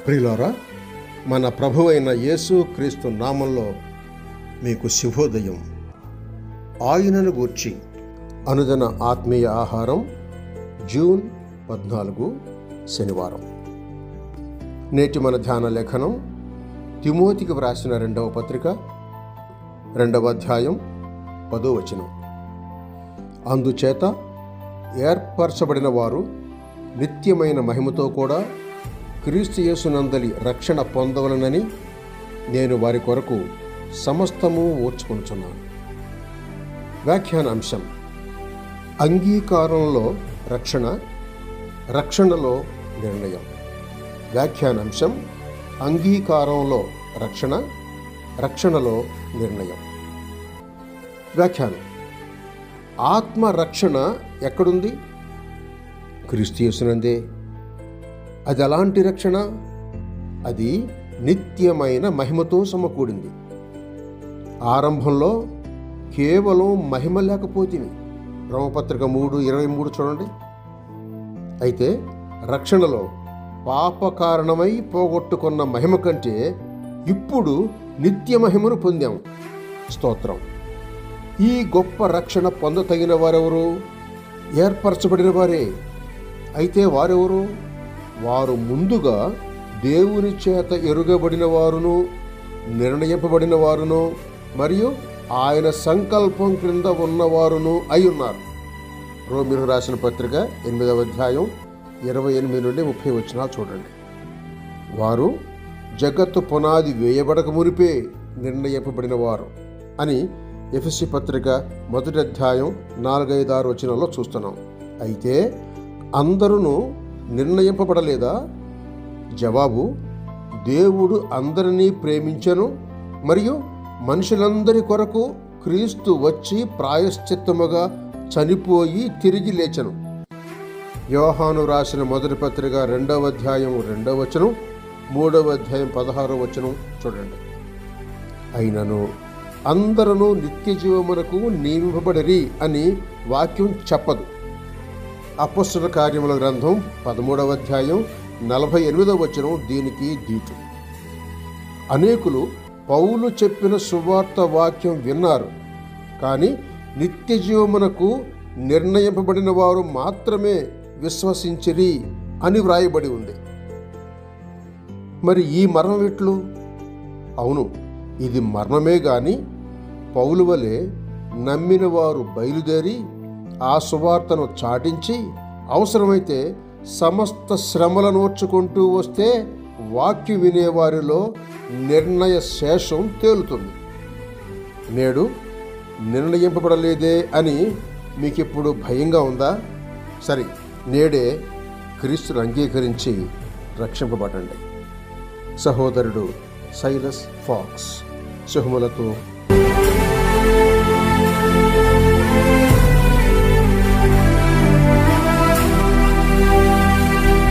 ప్రియులారా, మన ప్రభువైన యేసు క్రీస్తు నామంలో మీకు శుభోదయం. ఆయనను గూర్చి అనుదిన ఆత్మీయ ఆహారం, జూన్ 14 శనివారం. నేటి మన ధ్యాన లేఖనం తిమోతికి వ్రాసిన 2వ పత్రిక 2వ అధ్యాయం 10వ వచనం. అందుచేత ఏర్పరచబడిన వారు నిత్యమైన మహిమతో కూడా క్రీస్తు యేసునందలి రక్షణ పొందవలనని నేను వారి కొరకు సమస్తము ఓర్చుకొనుచున్నాను. వ్యాఖ్యానాంశం: అంగీకారంలో రక్షణ, రక్షణలో నిర్ణయం. వ్యాఖ్యానాంశం: అంగీకారంలో రక్షణ, రక్షణలో నిర్ణయం. వ్యాఖ్యానం: ఆత్మరక్షణ ఎక్కడుంది? క్రీస్తు యేసునందే. అది ఎలాంటి రక్షణ? అది నిత్యమైన మహిమతో సమకూడింది. ఆరంభంలో కేవలం మహిమ లేకపోతేమి. రోమపత్రిక 3:23 చూడండి. అయితే రక్షణలో పాప కారణమై పోగొట్టుకున్న మహిమ కంటే ఇప్పుడు నిత్య మహిమను పొందాం. స్తోత్రం. ఈ గొప్ప రక్షణ పొందతగిన వారెవరు? ఏర్పరచబడిన వారే. అయితే వారెవరు? వారు ముందుగా దేవుని చేత ఎరుగబడిన వారును, నిర్ణయింపబడిన వారును, మరియు ఆయన సంకల్పం క్రింద ఉన్నవారును అయి ఉన్నారు. రోమీయులకు రాసిన పత్రిక 8వ అధ్యాయం 28 నుండి 30 వచనాలు చూడండి. వారు జగత్తు పునాది వేయబడక మునిపే నిర్ణయింపబడిన వారు అని ఎఫెసీ పత్రిక 1వ అధ్యాయం 4-5-6 వచనాల్లో చూస్తున్నాం. అయితే అందరూ నిర్ణయింపబడలేదా? జవాబు: దేవుడు అందరినీ ప్రేమించెను, మరియు మనుషులందరి కొరకు క్రీస్తు వచ్చి ప్రాయశ్చిత్తముగా చనిపోయి తిరిగి లేచెను. యోహాను రాసిన 1వ పత్రిక 2వ అధ్యాయం 2వ వచనం, 3వ అధ్యాయం 16వ వచనం చూడండి. అయినను అందరూ నిత్య జీవమునకు నియమింపబడిరి అని వాక్యం చెప్పదు. అపొస్తలుల కార్యముల గ్రంథం 13వ అధ్యాయం 48వ వచనం దీనికి దీటు. అనేకులు పౌలు చెప్పిన సువార్త వాక్యం విన్నారు, కానీ నిత్య జీవమునకు నిర్ణయింపబడిన వారు మాత్రమే విశ్వసించిరి అని వ్రాయబడి ఉంది. మరి ఈ మర్మం ఎట్లు? అవును, ఇది మర్మమే గాని పౌలు వలె నమ్మిన వారు బయలుదేరి ఆ సువార్తను చాటించి అవసరమైతే సమస్త శ్రమలను ఓర్చుకుంటూ వస్తే వాక్యం వినేవారిలో నిర్ణయ శేషం తేలుతుంది. నేడు నిర్ణయింపబడలేదే అని మీకిప్పుడు భయంగా ఉందా? సరే, నేడే క్రీస్తును అంగీకరించి రక్షింపబడండి. సహోదరుడు సైలస్ ఫాక్స్. శుభములతో.